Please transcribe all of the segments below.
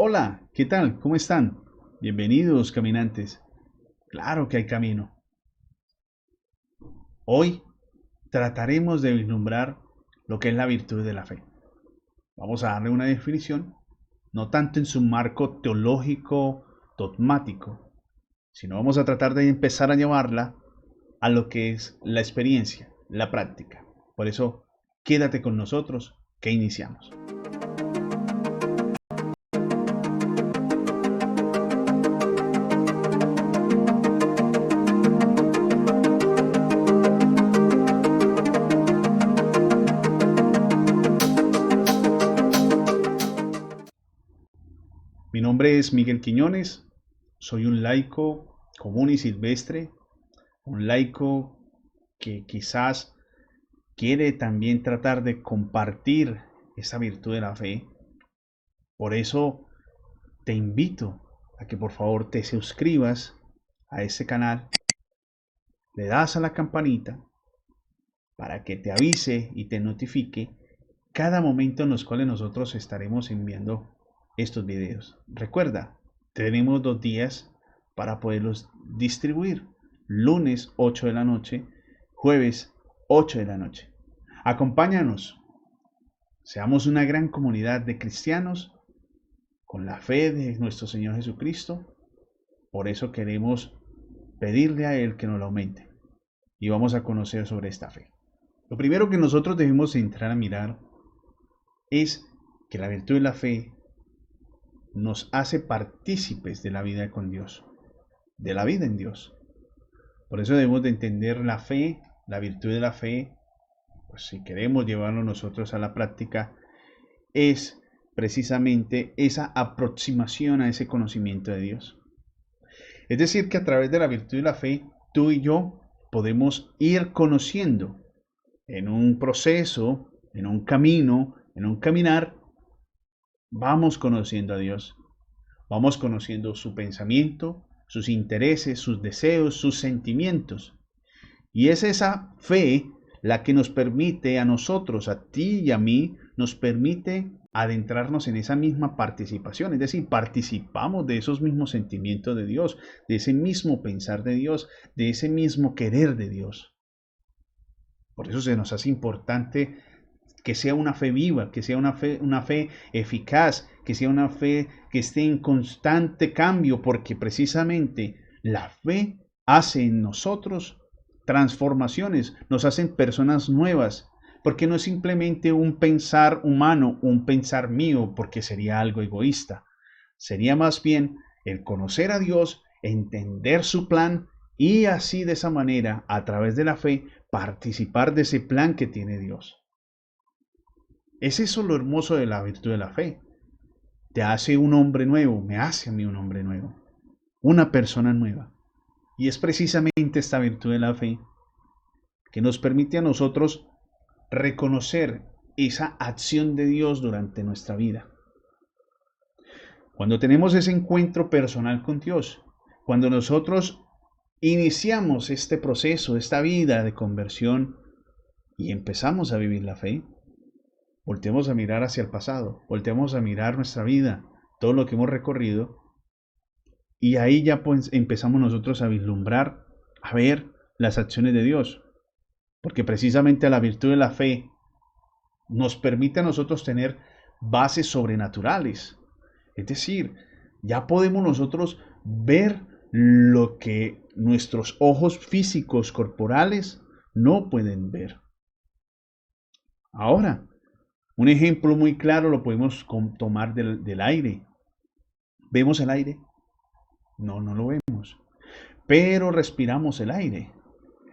Hola, ¿qué tal? ¿Cómo están? Bienvenidos, caminantes. Claro que hay camino. Hoy trataremos de vislumbrar lo que es la virtud de la fe. Vamos a darle una definición, no tanto en su marco teológico, dogmático, sino vamos a tratar de empezar a llevarla a lo que es la experiencia, la práctica. Por eso, quédate con nosotros que iniciamos. Mi nombre es Miguel Quiñones, soy un laico común y silvestre, un laico que quizás quiere también tratar de compartir esa virtud de la fe. Por eso te invito a que por favor te suscribas a este canal, le das a la campanita para que te avise y te notifique cada momento en los cuales nosotros estaremos enviando estos videos. Recuerda, tenemos 2 días para poderlos distribuir. Lunes 8 de la noche, jueves 8 de la noche. Acompáñanos, seamos una gran comunidad de cristianos con la fe de nuestro Señor Jesucristo. Por eso queremos pedirle a Él que nos la aumente. Y vamos a conocer sobre esta fe. Lo primero que nosotros debemos entrar a mirar es que la virtud de la fe nos hace partícipes de la vida con Dios, de la vida en Dios. Por eso debemos de entender la fe, la virtud de la fe, pues si queremos llevarlo nosotros a la práctica, es precisamente esa aproximación a ese conocimiento de Dios. Es decir, que a través de la virtud de la fe, tú y yo podemos ir conociendo en un proceso, en un camino, en un caminar, vamos conociendo a Dios, vamos conociendo su pensamiento, sus intereses, sus deseos, sus sentimientos. Y es esa fe la que nos permite a nosotros, a ti y a mí, nos permite adentrarnos en esa misma participación, es decir, participamos de esos mismos sentimientos de Dios, de ese mismo pensar de Dios, de ese mismo querer de Dios. Por eso se nos hace importante que sea una fe viva, que sea una fe eficaz, que sea una fe que esté en constante cambio, porque precisamente la fe hace en nosotros transformaciones, nos hacen personas nuevas, porque no es simplemente un pensar humano, un pensar mío, porque sería algo egoísta. Sería más bien el conocer a Dios, entender su plan y así de esa manera, a través de la fe, participar de ese plan que tiene Dios. Es eso lo hermoso de la virtud de la fe. Te hace un hombre nuevo, me hace a mí un hombre nuevo, una persona nueva. Y es precisamente esta virtud de la fe que nos permite a nosotros reconocer esa acción de Dios durante nuestra vida. Cuando tenemos ese encuentro personal con Dios, cuando nosotros iniciamos este proceso, esta vida de conversión y empezamos a vivir la fe, volteemos a mirar hacia el pasado, volteemos a mirar nuestra vida, todo lo que hemos recorrido, y ahí ya pues empezamos nosotros a vislumbrar, a ver las acciones de Dios, porque precisamente la virtud de la fe nos permite a nosotros tener bases sobrenaturales. Es decir, ya podemos nosotros ver lo que nuestros ojos físicos, corporales, no pueden ver. Ahora, un ejemplo muy claro lo podemos tomar del aire. ¿Vemos el aire? No, no lo vemos. Pero respiramos el aire.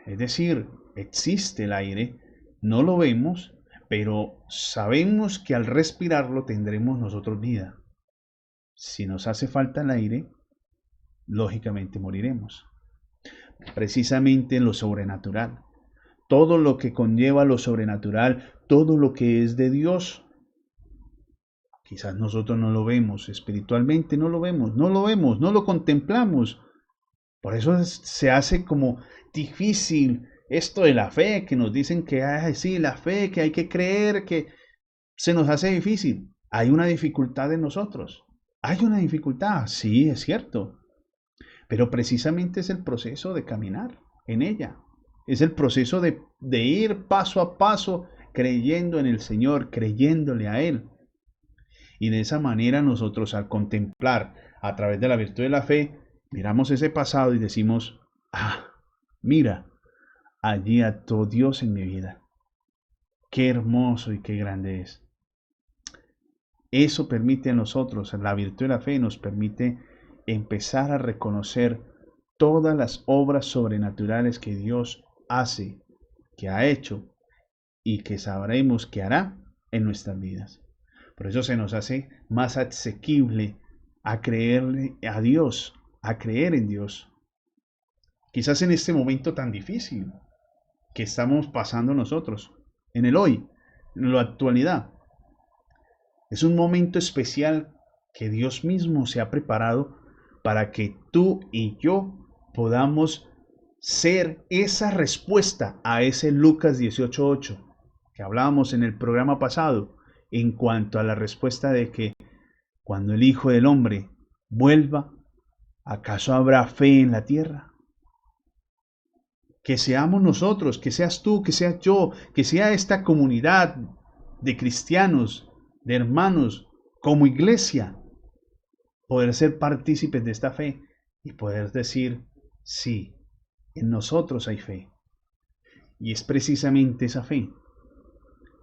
Es decir, existe el aire, no lo vemos, pero sabemos que al respirarlo tendremos nosotros vida. Si nos hace falta el aire, lógicamente moriremos. Precisamente en lo sobrenatural. Todo lo que conlleva lo sobrenatural, todo lo que es de Dios, quizás nosotros no lo vemos, espiritualmente no lo vemos, no lo contemplamos. Por eso se hace como difícil esto de la fe, que nos dicen que, ay, sí, la fe, que hay que creer, que se nos hace difícil. Hay una dificultad en nosotros. Hay una dificultad, sí, es cierto, pero precisamente es el proceso de caminar en ella. Es el proceso de ir paso a paso creyendo en el Señor, creyéndole a Él. Y de esa manera nosotros al contemplar a través de la virtud de la fe, miramos ese pasado y decimos, ah, mira, allí actuó Dios en mi vida. Qué hermoso y qué grande es. Eso permite a nosotros, la virtud de la fe nos permite empezar a reconocer todas las obras sobrenaturales que Dios hace, que ha hecho y que sabremos que hará en nuestras vidas. Por eso se nos hace más asequible a creerle a Dios, a creer en Dios. Quizás en este momento tan difícil que estamos pasando nosotros, en el hoy, en la actualidad. Es un momento especial que Dios mismo se ha preparado para que tú y yo podamos ser esa respuesta a ese Lucas 18:8 que hablábamos en el programa pasado en cuanto a la respuesta de que cuando el Hijo del Hombre vuelva, ¿acaso habrá fe en la tierra? Que seamos nosotros, que seas tú, que sea yo, que sea esta comunidad de cristianos, de hermanos, como iglesia, poder ser partícipes de esta fe y poder decir, sí, en nosotros hay fe. Y es precisamente esa fe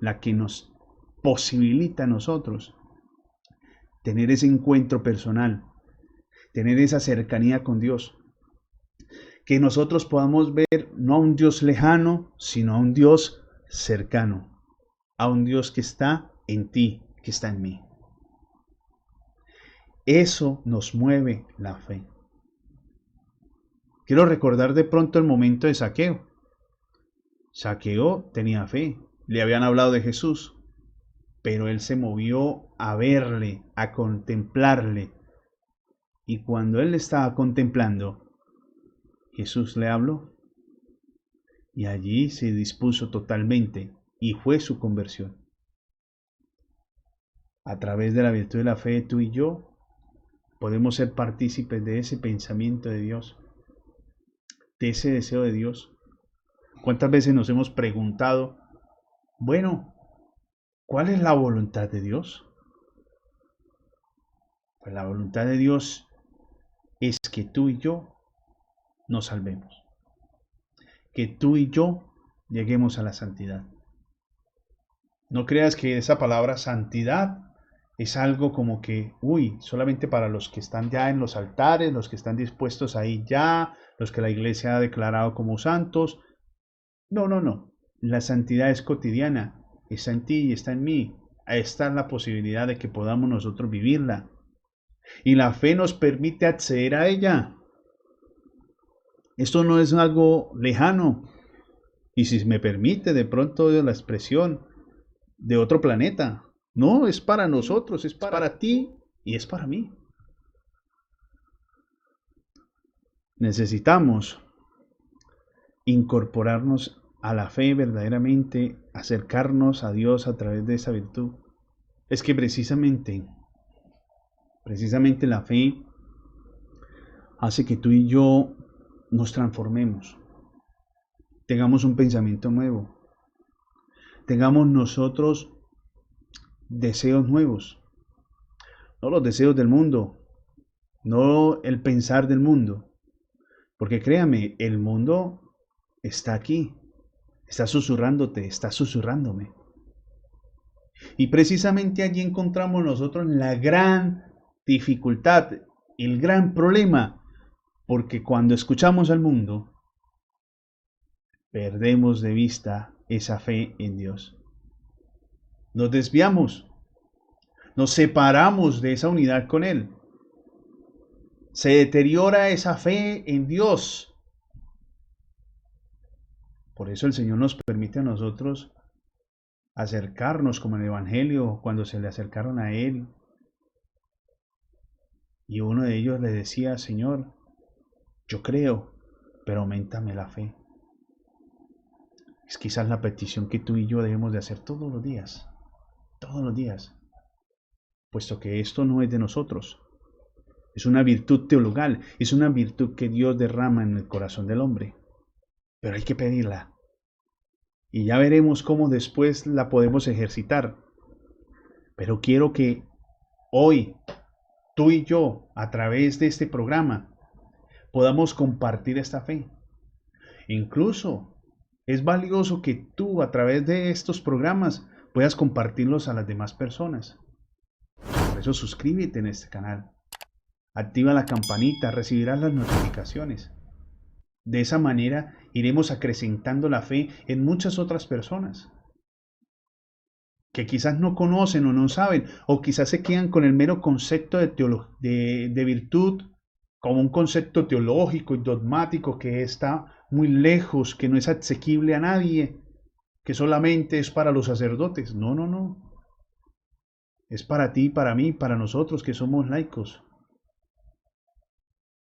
la que nos posibilita a nosotros tener ese encuentro personal, tener esa cercanía con Dios. Que nosotros podamos ver no a un Dios lejano, sino a un Dios cercano, a un Dios que está en ti, que está en mí. Eso nos mueve la fe. Quiero recordar de pronto el momento de Zaqueo. Zaqueo tenía fe, le habían hablado de Jesús, pero él se movió a verle, a contemplarle. Y cuando él estaba contemplando, Jesús le habló y allí se dispuso totalmente y fue su conversión. A través de la virtud de la fe, tú y yo podemos ser partícipes de ese pensamiento de Dios, de ese deseo de Dios. ¿Cuántas veces nos hemos preguntado, bueno, ¿cuál es la voluntad de Dios? Pues la voluntad de Dios es que tú y yo nos salvemos, que tú y yo lleguemos a la santidad. No creas que esa palabra santidad es algo como que, uy, solamente para los que están ya en los altares, los que están dispuestos ahí ya, los que la iglesia ha declarado como santos. No, no, no. La santidad es cotidiana, está en ti y está en mí. Está la posibilidad de que podamos nosotros vivirla. Y la fe nos permite acceder a ella. Esto no es algo lejano. Y si me permite de pronto la expresión de otro planeta. No, es para nosotros, es para ti y es para mí. Necesitamos incorporarnos a la fe verdaderamente, acercarnos a Dios a través de esa virtud. Es que precisamente la fe hace que tú y yo nos transformemos, tengamos un pensamiento nuevo, tengamos nosotros deseos nuevos, no los deseos del mundo, no el pensar del mundo, porque créame, el mundo está aquí, está susurrándote, está susurrándome. Y precisamente allí encontramos nosotros la gran dificultad, el gran problema, porque cuando escuchamos al mundo, perdemos de vista esa fe en Dios. Nos desviamos, nos separamos de esa unidad con Él. Se deteriora esa fe en Dios. Por eso el Señor nos permite a nosotros acercarnos como en el Evangelio, cuando se le acercaron a Él. Y uno de ellos le decía, Señor, yo creo, pero auméntame la fe. Es quizás la petición que tú y yo debemos de hacer todos los días, puesto que esto no es de nosotros, Es una virtud teologal, es una virtud que Dios derrama en el corazón del hombre. Pero hay que pedirla. Y ya veremos cómo después la podemos ejercitar. Pero quiero que hoy, tú y yo, a través de este programa, podamos compartir esta fe. Incluso es valioso que tú, a través de estos programas, puedas compartirlos a las demás personas. Por eso suscríbete en este canal. Activa la campanita, recibirás las notificaciones. De esa manera iremos acrecentando la fe en muchas otras personas que quizás no conocen o no saben, o quizás se quedan con el mero concepto de virtud como un concepto teológico y dogmático que está muy lejos, que no es asequible a nadie, que solamente es para los sacerdotes. No, no, no. Es para ti, para mí, para nosotros que somos laicos,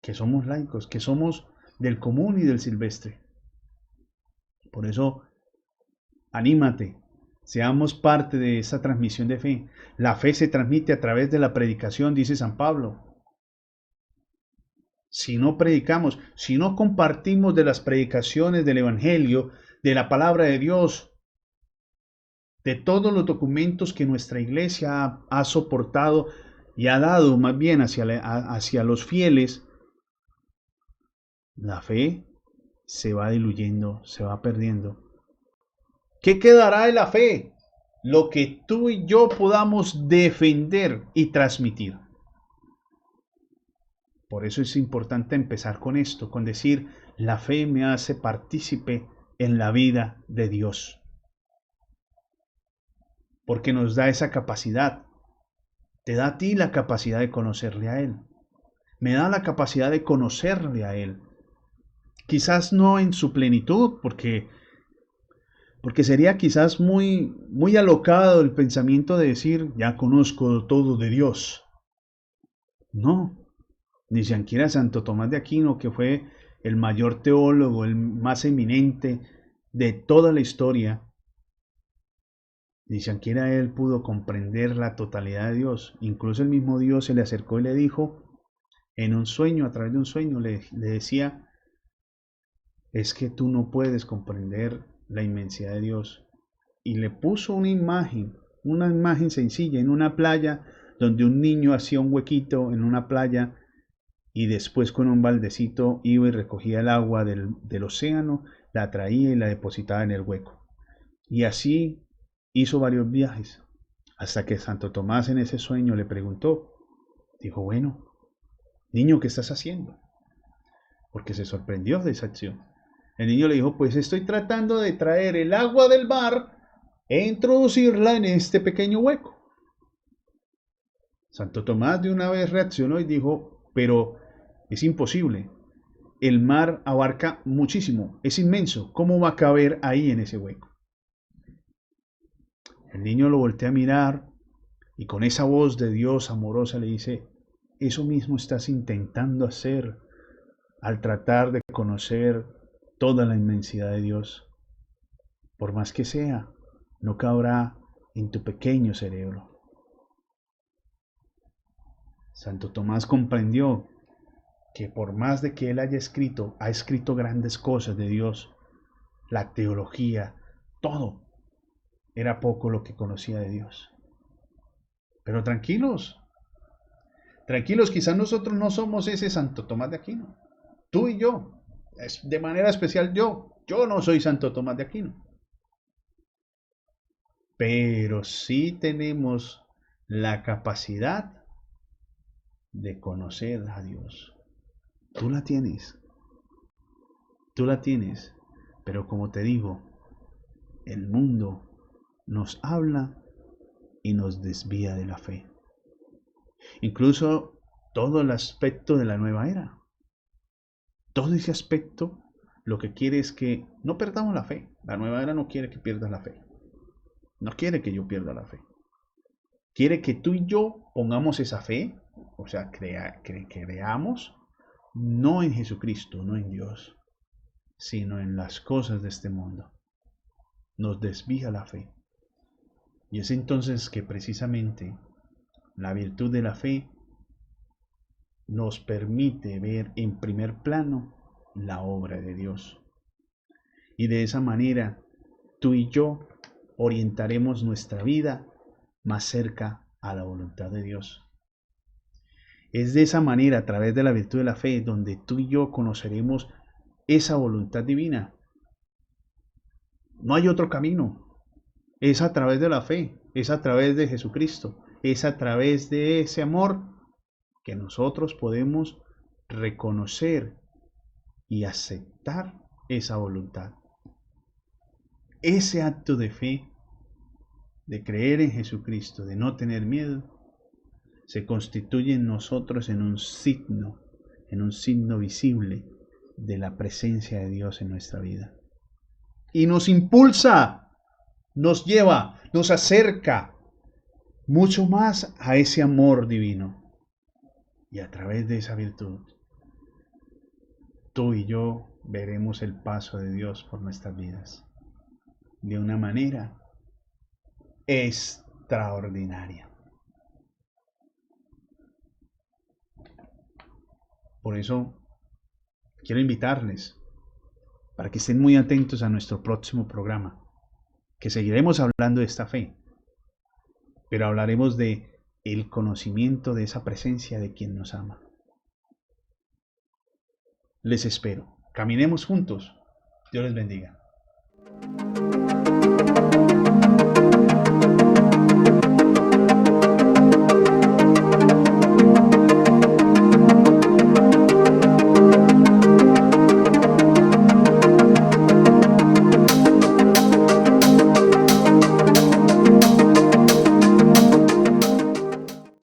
que somos del común y del silvestre. Por eso, anímate, seamos parte de esa transmisión de fe. La fe se transmite a través de la predicación, dice San Pablo. Si no predicamos, si no compartimos de las predicaciones del Evangelio, de la palabra de Dios, de todos los documentos que nuestra iglesia ha soportado y ha dado más bien hacia los fieles, la fe se va diluyendo, se va perdiendo. ¿Qué quedará de la fe? Lo que tú y yo podamos defender y transmitir. Por eso es importante empezar con esto, con decir, la fe me hace partícipe en la vida de Dios. Porque nos da esa capacidad. Te da a ti la capacidad de conocerle a Él. Me da la capacidad de conocerle a Él. Quizás no en su plenitud, porque sería quizás muy alocado el pensamiento de decir, ya conozco todo de Dios. No, ni siquiera Santo Tomás de Aquino, que fue el mayor teólogo, el más eminente de toda la historia, ni siquiera él pudo comprender la totalidad de Dios. Incluso el mismo Dios se le acercó y le dijo, en un sueño, a través de un sueño, le decía, es que tú no puedes comprender la inmensidad de Dios. Y le puso una imagen sencilla, en una playa, donde un niño hacía un huequito en una playa y después con un baldecito iba y recogía el agua del océano, la traía y la depositaba en el hueco. Y así hizo varios viajes, hasta que Santo Tomás en ese sueño le preguntó, dijo, bueno, niño, ¿qué estás haciendo? Porque se sorprendió de esa acción. El niño le dijo, pues estoy tratando de traer el agua del mar e introducirla en este pequeño hueco. Santo Tomás de una vez reaccionó y dijo, pero es imposible. El mar abarca muchísimo, es inmenso. ¿Cómo va a caber ahí en ese hueco? El niño lo voltea a mirar y con esa voz de Dios amorosa le dice, eso mismo estás intentando hacer al tratar de conocer toda la inmensidad de Dios. Por más que sea, no cabrá en tu pequeño cerebro. Santo Tomás comprendió que por más de que él ha escrito grandes cosas de Dios, la teología, todo, era poco lo que conocía de Dios. Pero tranquilos, quizás nosotros no somos ese Santo Tomás de Aquino. Tú y yo, de manera especial yo no soy Santo Tomás de Aquino. Pero sí tenemos la capacidad de conocer a Dios. Tú la tienes, pero como te digo, el mundo nos habla y nos desvía de la fe. Incluso todo el aspecto de la nueva era. Todo ese aspecto lo que quiere es que no perdamos la fe. La nueva era no quiere que pierdas la fe. No quiere que yo pierda la fe. Quiere que tú y yo pongamos esa fe, o sea, creamos no en Jesucristo, no en Dios, sino en las cosas de este mundo. Nos desvía la fe. Y es entonces que precisamente la virtud de la fe nos permite ver en primer plano la obra de Dios. Y de esa manera, tú y yo orientaremos nuestra vida más cerca a la voluntad de Dios. Es de esa manera, a través de la virtud de la fe, donde tú y yo conoceremos esa voluntad divina. No hay otro camino. Es a través de la fe, es a través de Jesucristo, es a través de ese amor que nosotros podemos reconocer y aceptar esa voluntad. Ese acto de fe, de creer en Jesucristo, de no tener miedo, se constituye en nosotros en un signo visible de la presencia de Dios en nuestra vida. Y nos impulsa, nos lleva, nos acerca mucho más a ese amor divino. Y a través de esa virtud, tú y yo veremos el paso de Dios por nuestras vidas de una manera extraordinaria. Por eso quiero invitarles para que estén muy atentos a nuestro próximo programa, que seguiremos hablando de esta fe, pero hablaremos de el conocimiento de esa presencia de quien nos ama. Les espero. Caminemos juntos. Dios les bendiga.